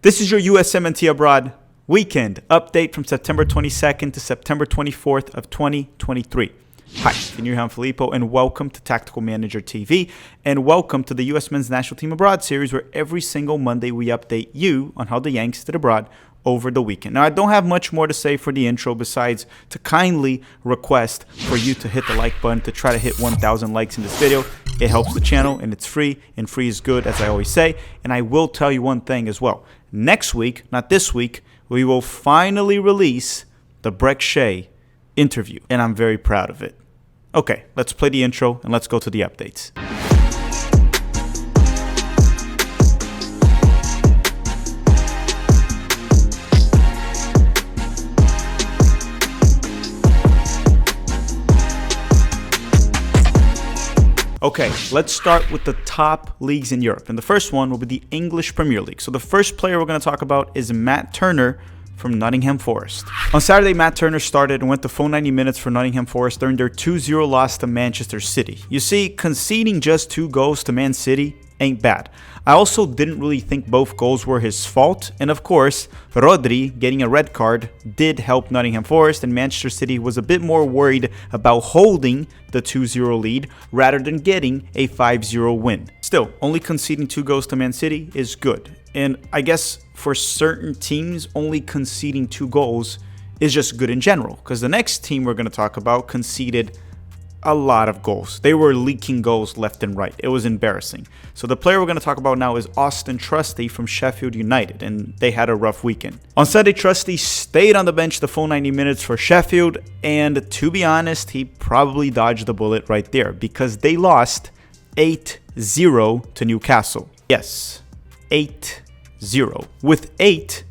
This is your USMNT Abroad weekend update from September 22nd to September 24th of 2023. Hi, I'm Filippo, and welcome to Tactical Manager TV, and welcome to the US Men's National Team Abroad series, where every single Monday we update you on how the Yanks did abroad over the weekend. Now, I don't have much more to say for the intro besides to kindly request for you to hit the like button to try to hit 1,000 likes in this video. It helps the channel, and it's free, and free is good, as I always say. And I will tell you one thing as well. Next week, not this week, we will finally release the Breck Shea interview, and I'm very proud of it. Okay, let's play the intro, and let's go to the updates. Okay, let's start with the top leagues in Europe. And the first one will be the English Premier League. So the first player we're going to talk about is Matt Turner from Nottingham Forest. On Saturday, Matt Turner started and went the full 90 minutes for Nottingham Forest during their 2-0 loss to Manchester City. You see, conceding just 2 goals to Man City ain't bad. I also didn't really think both goals were his fault, and of course, Rodri getting a red card did help Nottingham Forest, and Manchester City was a bit more worried about holding the 2-0 lead rather than getting a 5-0 win. Still, only conceding 2 goals to Man City is good, and I guess for certain teams, only conceding 2 goals is just good in general, because the next team we're going to talk about conceded a lot of goals. They were leaking goals left and right. It was embarrassing. So the player we're going to talk about now is Austin Trusty from Sheffield United, and they had a rough weekend. On Sunday, Trusty stayed on the bench the full 90 minutes for Sheffield, and to be honest, he probably dodged the bullet right there because they lost 8-0 to Newcastle. Yes, 8-0 with 8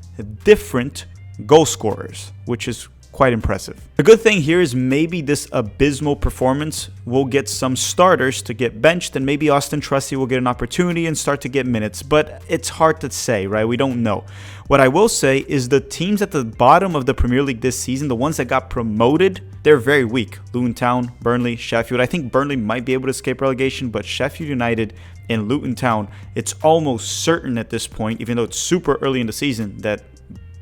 different goal scorers, which is quite impressive. The good thing here is maybe this abysmal performance will get some starters to get benched, and maybe Austin Trusty will get an opportunity and start to get minutes, but it's hard to say, right? We don't know. What I will say is the teams at the bottom of the Premier League this season, the ones that got promoted, they're very weak. Luton Town, Burnley, Sheffield. I think Burnley might be able to escape relegation, but Sheffield United and Luton Town, it's almost certain at this point, even though it's super early in the season, that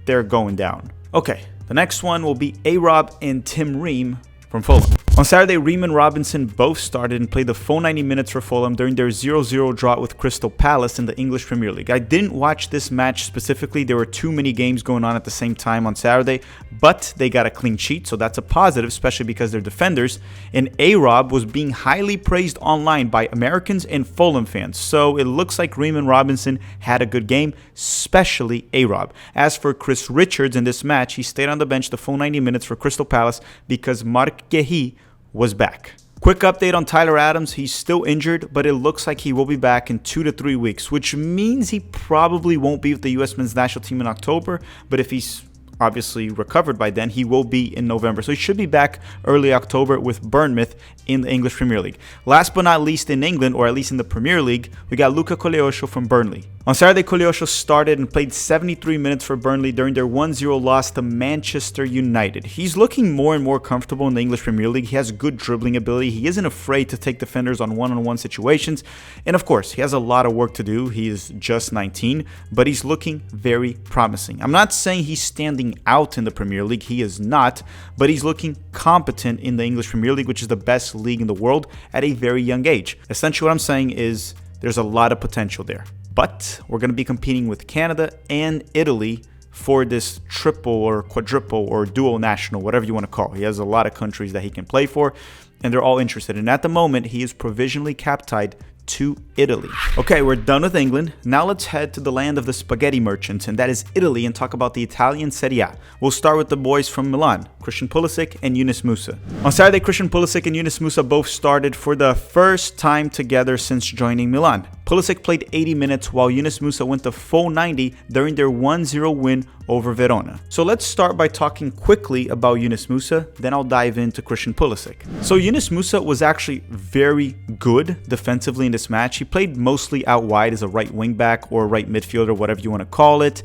they're going down. Okay. The next one will be A-Rob and Tim Ream from Fulham. On Saturday, Ream and Robinson both started and played the full 90 minutes for Fulham during their 0-0 draw with Crystal Palace in the English Premier League. I didn't watch this match specifically. There were too many games going on at the same time on Saturday, but they got a clean sheet, so that's a positive, especially because they're defenders. And A-Rob was being highly praised online by Americans and Fulham fans, so it looks like Ream and Robinson had a good game, especially A-Rob. As for Chris Richards in this match, he stayed on the bench the full 90 minutes for Crystal Palace because Marc Guéhi was back. Quick update on Tyler Adams. He's still injured, but it looks like he will be back in 2 to 3 weeks, which means he probably won't be with the US Men's National Team in October, but if he's obviously recovered by then, he will be in November. So he should be back early October with Bournemouth in the English Premier League. Last but not least in England, or at least in the Premier League, we got Luca Koleosho from Burnley. On Saturday, Koleosho started and played 73 minutes for Burnley during their 1-0 loss to Manchester United. He's looking more and more comfortable in the English Premier League. He has good dribbling ability. He isn't afraid to take defenders on one-on-one situations. And of course, he has a lot of work to do. He is just 19, but he's looking very promising. I'm not saying he's standing out in the Premier League. He is not, but he's looking competent in the English Premier League, which is the best league in the world at a very young age. Essentially, what I'm saying is there's a lot of potential there. But we're going to be competing with Canada and Italy for this triple or quadruple or dual national, whatever you want to call it. He has a lot of countries that he can play for, and they're all interested. And at the moment, he is provisionally cap-tied to Italy. Okay, we're done with England. Now let's head to the land of the spaghetti merchants, and that is Italy, and talk about the Italian Serie A. We'll start with the boys from Milan, Christian Pulisic and Yunus Musa. On Saturday, Christian Pulisic and Yunus Musa both started for the first time together since joining Milan. Pulisic played 80 minutes while Yunus Musa went the full 90 during their 1-0 win over Verona. So let's start by talking quickly about Yunus Musa, then I'll dive into Christian Pulisic. So Yunus Musa was actually very good defensively in this match. He played mostly out wide as a right wing back or right midfielder, whatever you want to call it.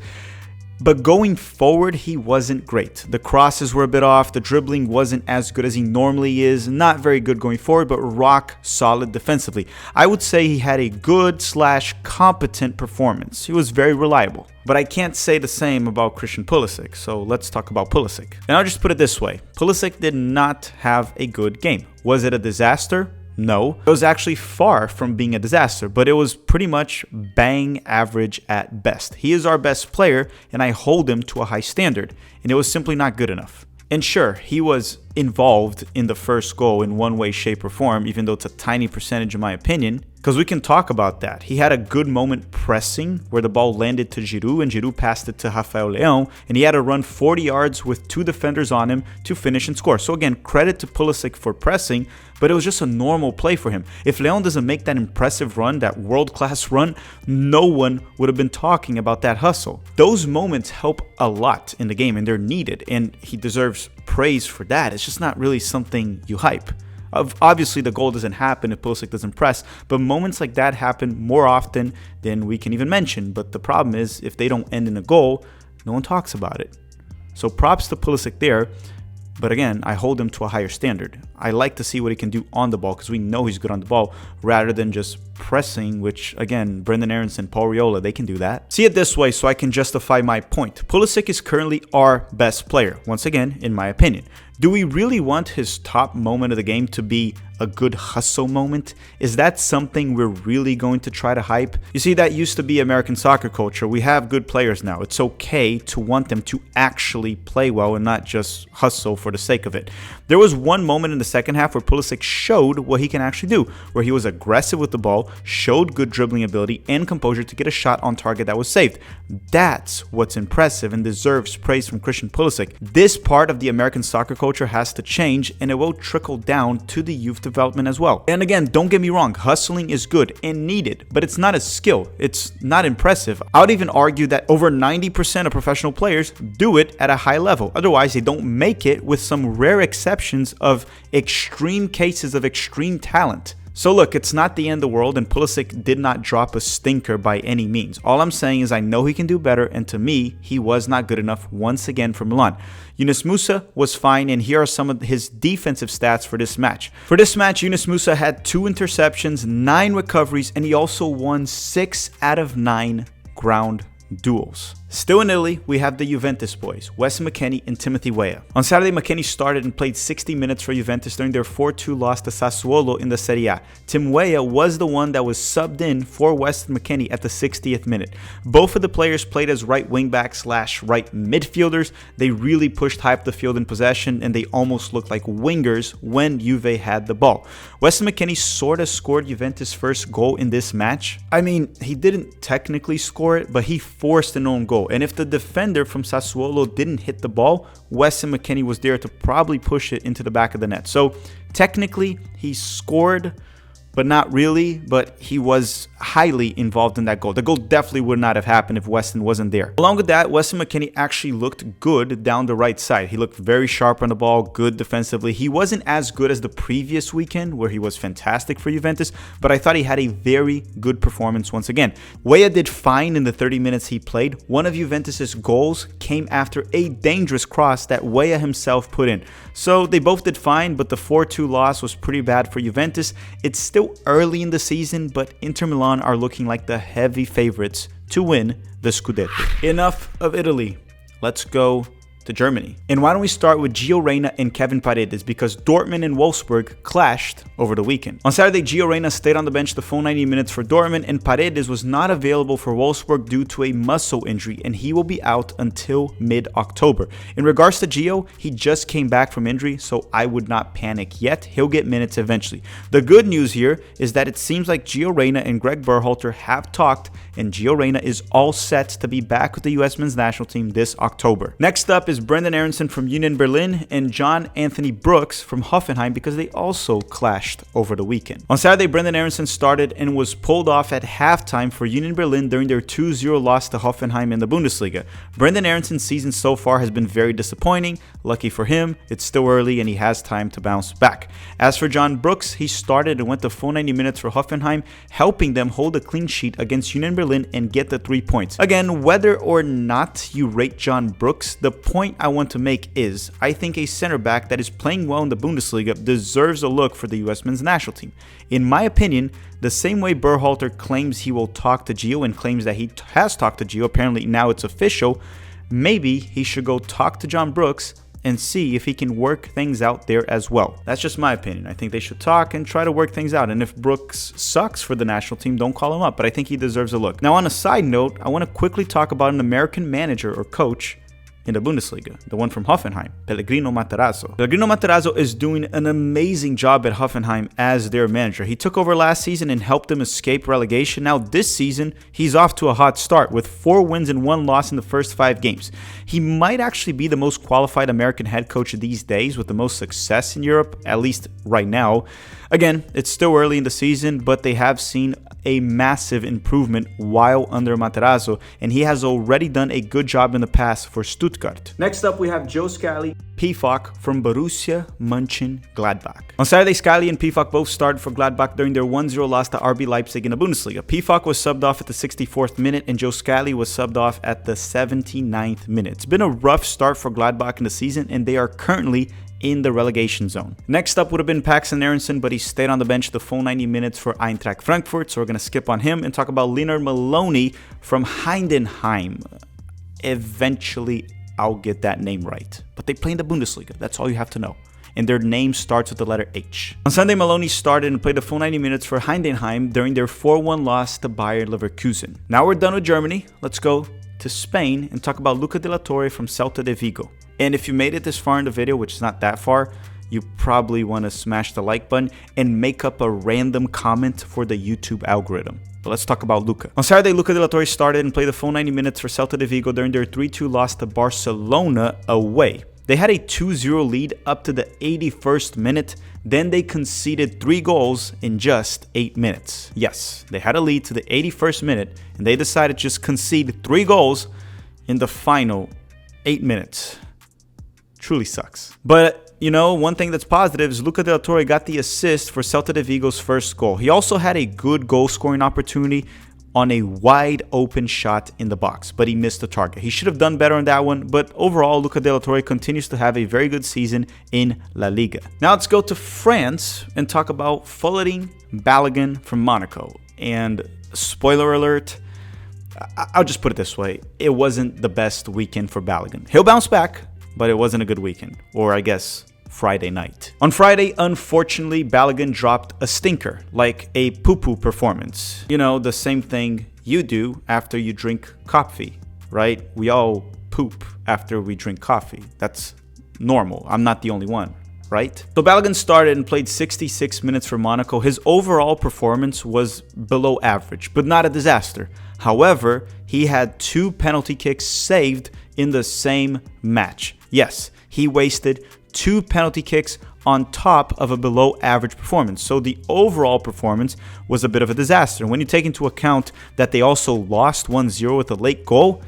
But going forward, he wasn't great. The crosses were a bit off, the dribbling wasn't as good as he normally is, not very good going forward, but rock solid defensively. I would say he had a good/competent performance. He was very reliable. But I can't say the same about Christian Pulisic, so let's talk about Pulisic. And I'll just put it this way. Pulisic did not have a good game. Was it a disaster? No, it was actually far from being a disaster, but it was pretty much bang average at best. He is our best player, and I hold him to a high standard, and it was simply not good enough. And sure, he was involved in the first goal in one way, shape, or form, even though it's a tiny percentage in my opinion, because we can talk about that. He had a good moment pressing where the ball landed to Giroud and Giroud passed it to Rafael Leão, and he had to run 40 yards with 2 defenders on him to finish and score. So again, credit to Pulisic for pressing, but it was just a normal play for him. If Leão doesn't make that impressive run, that world-class run, no one would have been talking about that hustle. Those moments help a lot in the game, and they're needed, and he deserves praise for that. It's just not really something you hype. Obviously, the goal doesn't happen if Pulisic doesn't press, but moments like that happen more often than we can even mention. But the problem is, if they don't end in a goal, no one talks about it. So props to Pulisic there. But again, I hold him to a higher standard. I like to see what he can do on the ball because we know he's good on the ball rather than just pressing, which again, Brendan Aronson, Paul Riola, they can do that. See it this way so I can justify my point. Pulisic is currently our best player, once again, in my opinion. Do we really want his top moment of the game to be a good hustle moment? Is that something we're really going to try to hype? You see, that used to be American soccer culture. We have good players now. It's okay to want them to actually play well and not just hustle for the sake of it. There was one moment in the second half where Pulisic showed what he can actually do, where he was aggressive with the ball, showed good dribbling ability and composure to get a shot on target that was saved. That's what's impressive and deserves praise from Christian Pulisic. This part of the American soccer culture has to change, and it will trickle down to the youth development as well. And again, don't get me wrong, hustling is good and needed, but it's not a skill. It's not impressive. I would even argue that over 90% of professional players do it at a high level. Otherwise, they don't make it, with some rare exceptions of extreme cases of extreme talent. So look, it's not the end of the world, and Pulisic did not drop a stinker by any means. All I'm saying is I know he can do better, and to me, he was not good enough once again for Milan. Yunus Musa was fine, and here are some of his defensive stats for this match. For this match, Yunus Musa had 2 interceptions, 9 recoveries, and he also won 6 out of 9 ground duels. Still in Italy, we have the Juventus boys, Wes McKennie and Timothy Weah. On Saturday, McKennie started and played 60 minutes for Juventus during their 4-2 loss to Sassuolo in the Serie A. Tim Weah was the one that was subbed in for Wes McKennie at the 60th minute. Both of the players played as right wingback/right midfielders. They really pushed high up the field in possession, and they almost looked like wingers when Juve had the ball. Wes McKennie sort of scored Juventus' first goal in this match. I mean, he didn't technically score it, but he forced an own goal. And if the defender from Sassuolo didn't hit the ball, Wes McKennie was there to probably push it into the back of the net. So technically, he scored, but not really, but he was highly involved in that goal. The goal definitely would not have happened if Weston wasn't there. Along with that, Weston McKennie actually looked good down the right side. He looked very sharp on the ball, good defensively. He wasn't as good as the previous weekend, where he was fantastic for Juventus, but I thought he had a very good performance once again. Weah did fine in the 30 minutes he played. One of Juventus' goals came after a dangerous cross that Weah himself put in. So they both did fine, but the 4-2 loss was pretty bad for Juventus. It's still early in the season, but Inter Milan are looking like the heavy favorites to win the Scudetto. Enough of Italy. Let's go to Germany. And why don't we start with Gio Reyna and Kevin Paredes, because Dortmund and Wolfsburg clashed over the weekend. On Saturday, Gio Reyna stayed on the bench the full 90 minutes for Dortmund, and Paredes was not available for Wolfsburg due to a muscle injury, and he will be out until mid-October. In regards to Gio, he just came back from injury, so I would not panic yet. He'll get minutes eventually. The good news here is that it seems like Gio Reyna and Greg Berhalter have talked, and Gio Reyna is all set to be back with the US men's national team this October. Next up is is Brenden Aaronson from Union Berlin and John Anthony Brooks from Hoffenheim because they also clashed over the weekend. On Saturday, Brenden Aaronson started and was pulled off at halftime for Union Berlin during their 2-0 loss to Hoffenheim in the Bundesliga. Brenden Aaronson's season so far has been very disappointing. Lucky for him, it's still early and he has time to bounce back. As for John Brooks, he started and went the full 90 minutes for Hoffenheim, helping them hold a clean sheet against Union Berlin and get the 3 points. Again, whether or not you rate John Brooks, the point I want to make is I think a center back that is playing well in the Bundesliga deserves a look for the US men's national team. In my opinion, the same way Berhalter claims he will talk to Gio and claims that he has talked to Gio, apparently now it's official, maybe he should go talk to John Brooks and see if he can work things out there as well. That's just my opinion. I think they should talk and try to work things out. And if Brooks sucks for the national team, don't call him up. But I think he deserves a look. Now, on a side note, I want to quickly talk about an American manager or coach in the Bundesliga, the one from Hoffenheim, Pellegrino Matarazzo. Pellegrino Matarazzo is doing an amazing job at Hoffenheim as their manager. He took over last season and helped them escape relegation. Now this season, he's off to a hot start with 4 wins and 1 loss in the first 5 games. He might actually be the most qualified American head coach these days with the most success in Europe, at least right now. Again, it's still early in the season, but they have seen a massive improvement while under Matarazzo, and he has already done a good job in the past for Stuttgart. Next up, we have Joe Scally, Pifak from Borussia Mönchengladbach. On Saturday, Scally and Pifak both started for Gladbach during their 1-0 loss to RB Leipzig in the Bundesliga. Pifak was subbed off at the 64th minute, and Joe Scally was subbed off at the 79th minute. It's been a rough start for Gladbach in the season, and they are currently in the relegation zone. Next up would have been Paxton Aronson, but he stayed on the bench the full 90 minutes for Eintracht Frankfurt, so we're going to skip on him and talk about Leonard Maloney from Heidenheim. Eventually, I'll get that name right. But they play in the Bundesliga, that's all you have to know. And their name starts with the letter H. On Sunday, Maloney started and played the full 90 minutes for Heidenheim during their 4-1 loss to Bayer Leverkusen. Now we're done with Germany, let's go to Spain and talk about Luca de la Torre from Celta de Vigo. And if you made it this far in the video, which is not that far, you probably want to smash the like button and make up a random comment for the YouTube algorithm. But let's talk about Luca. On Saturday, Luca de la Torre started and played the full 90 minutes for Celta de Vigo during their 3-2 loss to Barcelona away. They had a 2-0 lead up to the 81st minute, then they conceded 3 goals in just 8 minutes. Yes, they had a lead to the 81st minute, and they decided to just concede 3 goals in the final 8 minutes. Truly sucks. But, you know, one thing that's positive is Luca de la Torre got the assist for Celta de Vigo's first goal. He also had a good goal-scoring opportunity on a wide open shot in the box, but he missed the target. He should have done better on that one, but overall, Luca de la Torre continues to have a very good season in La Liga. Now let's go to France and talk about Florentin Balogun from Monaco. And spoiler alert, I'll just put it this way, it wasn't the best weekend for Balogun. He'll bounce back, but it wasn't a good weekend, or I guess Friday night. On Friday, unfortunately, Balogun dropped a stinker, like a poo-poo performance. You know, the same thing you do after you drink coffee, right? We all poop after we drink coffee. That's normal. I'm not the only one, right? So Balogun started and played 66 minutes for Monaco. His overall performance was below average, but not a disaster. However, he had 2 penalty kicks saved in the same match. Yes, he wasted 2 penalty kicks on top of a below average performance. So the overall performance was a bit of a disaster. When you take into account that they also lost 1-0 with a late goal,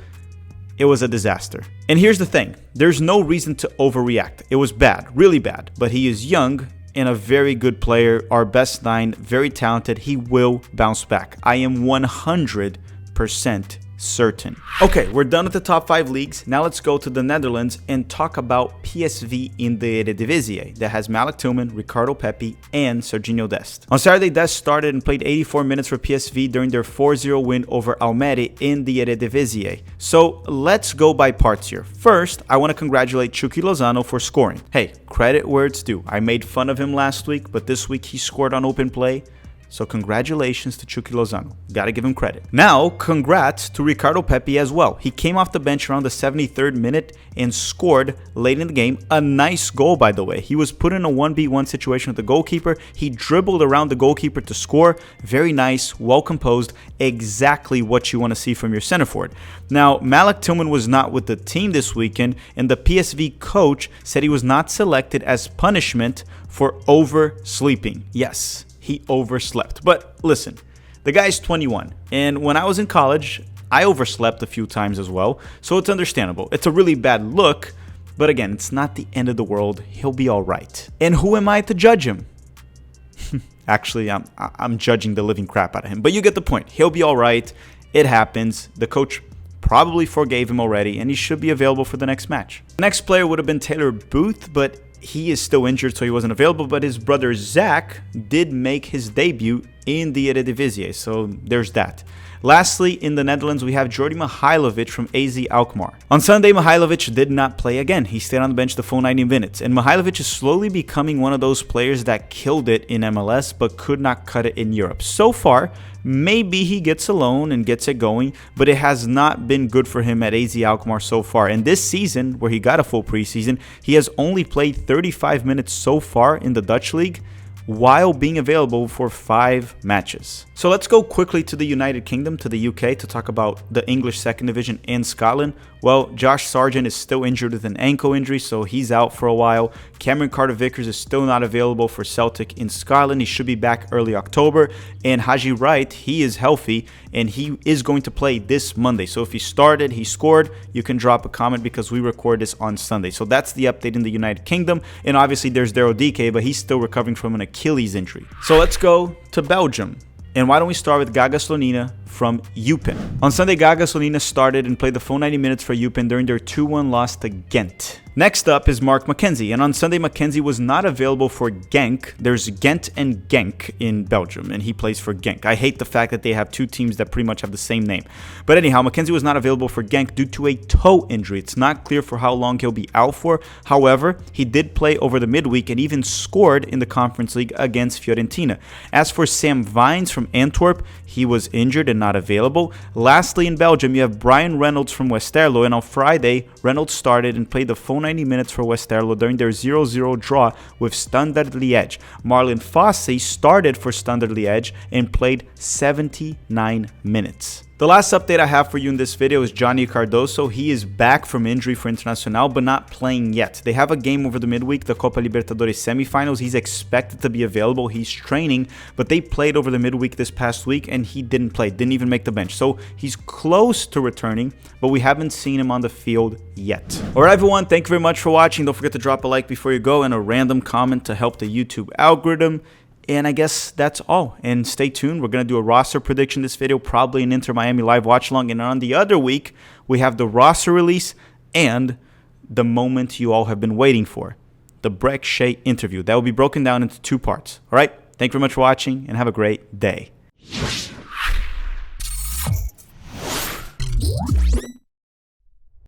it was a disaster. And here's the thing, there's no reason to overreact. It was bad, really bad, but he is young and a very good player, our best 9, very talented. He will bounce back. I am 100% certain. Okay, we're done with the top 5 leagues. Now let's go to the Netherlands and talk about PSV in the Eredivisie that has Malik Tillman, Ricardo Pepi, and Serginho Dest. On Saturday, Dest started and played 84 minutes for PSV during their 4-0 win over Almere in the Eredivisie. So let's go by parts here. First, I want to congratulate Chucky Lozano for scoring. Hey, credit where it's due. I made fun of him last week, but this week he scored on open play. So congratulations to Chucky Lozano. Gotta give him credit. Now, congrats to Ricardo Pepi as well. He came off the bench around the 73rd minute and scored late in the game. A nice goal, by the way. He was put in a 1v1 situation with the goalkeeper. He dribbled around the goalkeeper to score. Very nice, well composed. Exactly what you want to see from your center forward. Now, Malik Tillman was not with the team this weekend, and the PSV coach said he was not selected as punishment for oversleeping. Yes, he overslept. But listen, the guy's 21, and when I was in college, I overslept a few times as well, so it's understandable. It's a really bad look, but again, it's not the end of the world. He'll be all right. And who am I to judge him? Actually, I'm judging the living crap out of him, but you get the point. He'll be all right. It happens. The coach probably forgave him already, and he should be available for the next match. The next player would have been Taylor Booth, but he is still injured, so he wasn't available. But his brother Zach did make his debut in the Eredivisie, so there's that. Lastly, in the Netherlands, we have Jordi Mihailovic from AZ Alkmaar. On Sunday, Mihailovic did not play again. He stayed on the bench the full 90 minutes. And Mihailovic is slowly becoming one of those players that killed it in MLS but could not cut it in Europe. So far, maybe he gets a loan and gets it going, but it has not been good for him at AZ Alkmaar so far. And this season, where he got a full preseason, he has only played 35 minutes so far in the Dutch League, while being available for 5 matches. So let's go quickly to the United Kingdom, to the UK, to talk about the English second division in Scotland. Well, Josh Sargent is still injured with an ankle injury, so he's out for a while. Cameron Carter-Vickers is still not available for Celtic in Scotland. He should be back early October. And Haji Wright, he is healthy, and he is going to play this Monday. So if he started, he scored, you can drop a comment because we record this on Sunday. So that's the update in the United Kingdom. And obviously there's Daryl DK, but he's still recovering from an Achilles injury. So let's go to Belgium. And why don't we start with Gaga Slonina from Eupen. On Sunday, Gaga Slonina started and played the full 90 minutes for Eupen during their 2-1 loss to Ghent. Next up is Mark McKenzie, and on Sunday, McKenzie was not available for Genk. There's Ghent and Genk in Belgium, and he plays for Genk. I hate the fact that they have two teams that pretty much have the same name. But anyhow, McKenzie was not available for Genk due to a toe injury. It's not clear for how long he'll be out for. However, he did play over the midweek and even scored in the Conference League against Fiorentina. As for Sam Vines from Antwerp, he was injured and not available. Lastly, in Belgium, you have Brian Reynolds from Westerlo, and on Friday, Reynolds started and played the full 90 minutes for Westerlo during their 0-0 draw with Standard Liège. Marlon Fossey started for Standard Liège and played 79 minutes. The last update I have for you in this video is Johnny Cardoso. He is back from injury for Internacional, but not playing yet. They have a game over the midweek, the Copa Libertadores semifinals. He's expected to be available. He's training, but they played over the midweek this past week, and he didn't play, didn't even make the bench. So he's close to returning, but we haven't seen him on the field yet. All right, everyone, thank you very much for watching. Don't forget to drop a like before you go and a random comment to help the YouTube algorithm. And I guess that's all. And stay tuned. We're going to do a roster prediction this video, probably an Inter Miami live watch along. And on the other week, we have the roster release and the moment you all have been waiting for, the Breck Shea interview. That will be broken down into 2 parts. All right. Thank you very much for watching and have a great day.